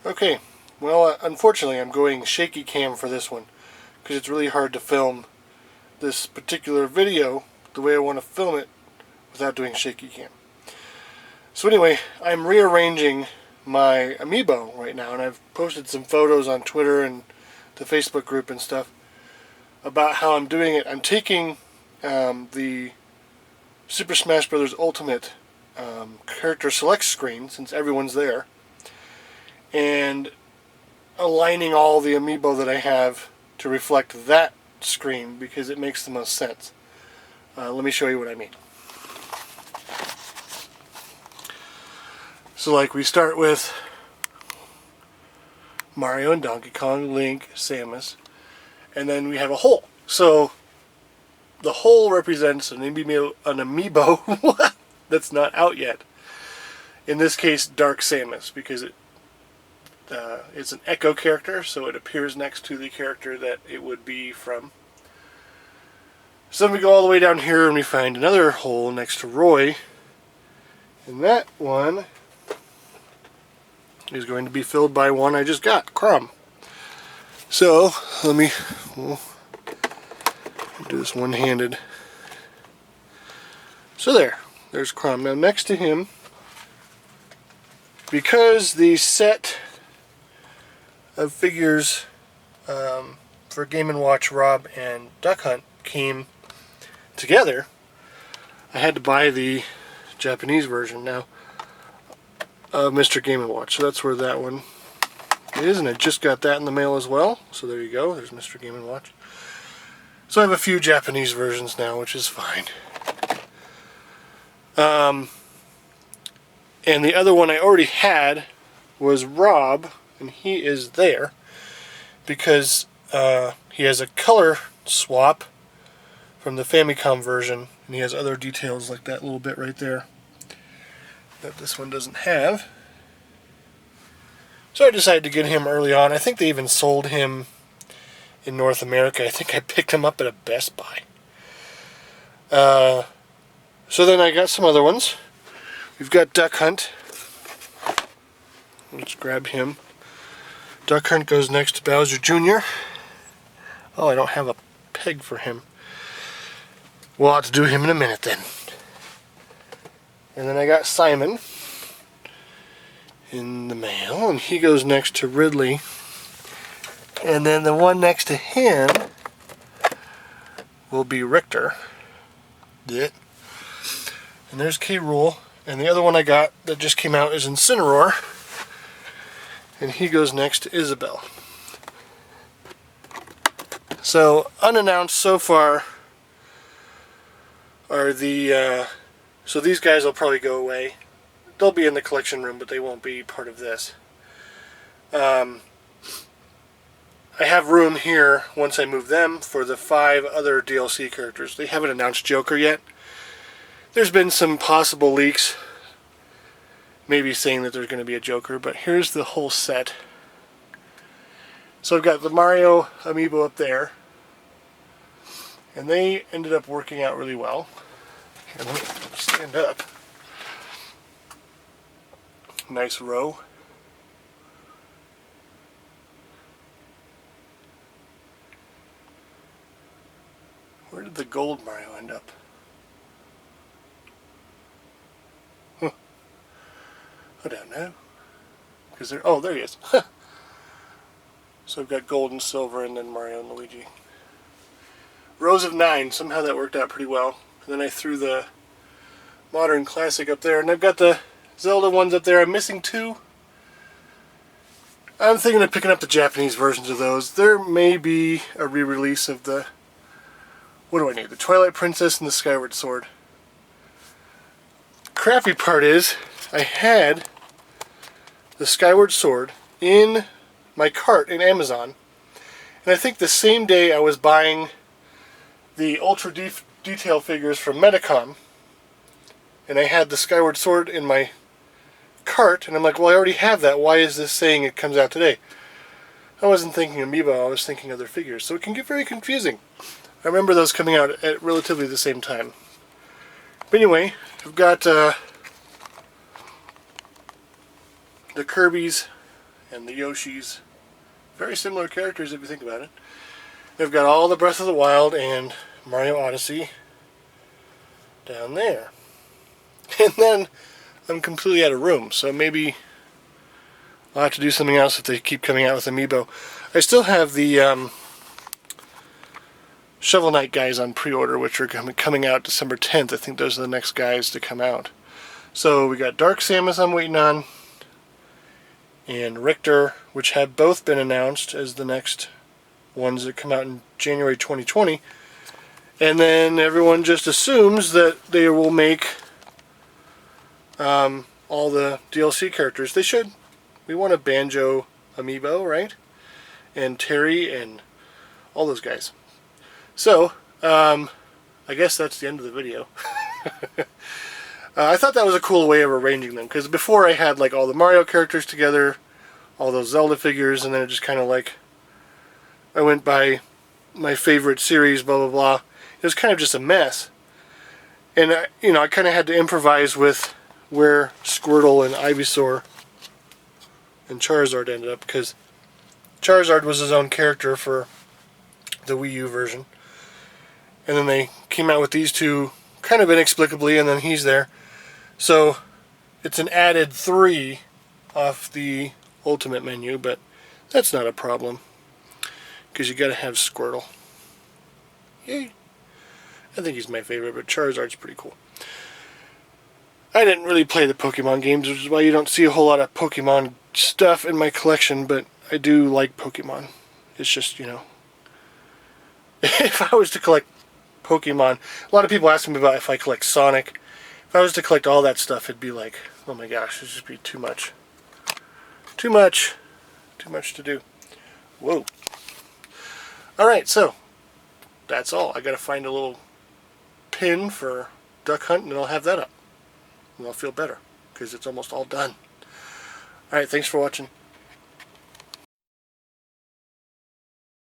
Okay, well, unfortunately I'm going shaky cam for this one because it's really hard to film this particular video the way I want to film it without doing shaky cam. So anyway, I'm rearranging my Amiibo right now, and I've posted some photos on Twitter and the Facebook group and stuff about how I'm doing it. I'm taking the Super Smash Bros. Ultimate character select screen, since everyone's there, and aligning all the Amiibo that I have to reflect that screen because it makes the most sense. Let me show you what I mean. So like we start with Mario and Donkey Kong, Link, Samus, and then we have a hole. So the hole represents an Amiibo that's not out yet. In this case, Dark Samus, because it's an echo character, so it appears next to the character that it would be from. So then we go all the way down here and we find another hole next to Roy, and that one is going to be filled by one I just got, Crumb. So we'll do this one-handed. So there's Crumb. Now next to him, because the set of figures for Game & Watch, Rob, and Duck Hunt came together, I had to buy the Japanese version now of Mr. Game & Watch. So that's where that one is, and I just got that in the mail as well. So there you go, there's Mr. Game & Watch. So I have a few Japanese versions now, which is fine. And the other one I already had was Rob, and he is there because he has a color swap from the Famicom version, and he has other details like that little bit right there that this one doesn't have. So I decided to get him early on. I think they even sold him in North America. I think I picked him up at a Best Buy. So then I got some other ones. We've got Duck Hunt. Let's grab him. Duck Hunt goes next to Bowser Jr. Oh, I don't have a peg for him. We'll have to do him in a minute then. And then I got Simon in the mail, and he goes next to Ridley. And then the one next to him will be Richter. Yeah. And there's K. Rool. And the other one I got that just came out is Incineroar. And he goes next to Isabelle. So, unannounced so far are the... so these guys will probably go away. They'll be in the collection room, but they won't be part of this. I have room here, once I move them, for the 5 other DLC characters. They haven't announced Joker yet. There's been some possible leaks, maybe saying that there's going to be a Joker, but here's the whole set. So I've got the Mario Amiibo up there, and they ended up working out really well. And let me stand up. Nice row. Where did the gold Mario end up? Huh. I don't know. Because there, oh, there he is. So I've got gold and silver, and then Mario and Luigi. Rows of 9. Somehow that worked out pretty well. And then I threw the Modern Classic up there, and I've got the Zelda ones up there. I'm missing 2. I'm thinking of picking up the Japanese versions of those. There may be a re-release of the... What do I need? The Twilight Princess and the Skyward Sword. Crappy part is, I had the Skyward Sword in my cart in Amazon, and I think the same day I was buying the Ultra Detail figures from Medicom, and I had the Skyward Sword in my cart, and I'm like, well, I already have that. Why is this saying it comes out today? I wasn't thinking Amiibo, I was thinking other figures, so it can get very confusing. I remember those coming out at relatively the same time. But anyway, I've got the Kirby's and the Yoshis. Very similar characters if you think about it. They've got all the Breath of the Wild and Mario Odyssey down there. And then I'm completely out of room, so maybe I'll have to do something else if they keep coming out with Amiibo. I still have the Shovel Knight guys on pre-order, which are coming out December 10th. I think those are the next guys to come out. So we got Dark Samus I'm waiting on, and Richter, which have both been announced as the next ones that come out in January 2020. And then everyone just assumes that they will make all the DLC characters. They should. We want a Banjo Amiibo, right? And Terry and all those guys. So, I guess that's the end of the video. I thought that was a cool way of arranging them, because before I had like all the Mario characters together, all those Zelda figures, and then it just kind of like, I went by my favorite series, blah blah blah. It was kind of just a mess. And, I kind of had to improvise with where Squirtle and Ivysaur and Charizard ended up, because Charizard was his own character for the Wii U version. And then they came out with these two kind of inexplicably, and then he's there. So it's an added 3 off the Ultimate menu, but that's not a problem, because you gotta have Squirtle. Yay! I think he's my favorite, but Charizard's pretty cool. I didn't really play the Pokemon games, which is why you don't see a whole lot of Pokemon stuff in my collection, but I do like Pokemon. It's just, if I was to collect Pokemon, a lot of people ask me about if I collect Sonic. If I was to collect all that stuff, it'd be like, oh my gosh, it'd just be too much. Too much to do. Whoa. Alright, so that's all. I gotta find a little pin for Duck Hunt, and I'll have that up. And I'll feel better, because it's almost all done. Alright, thanks for watching.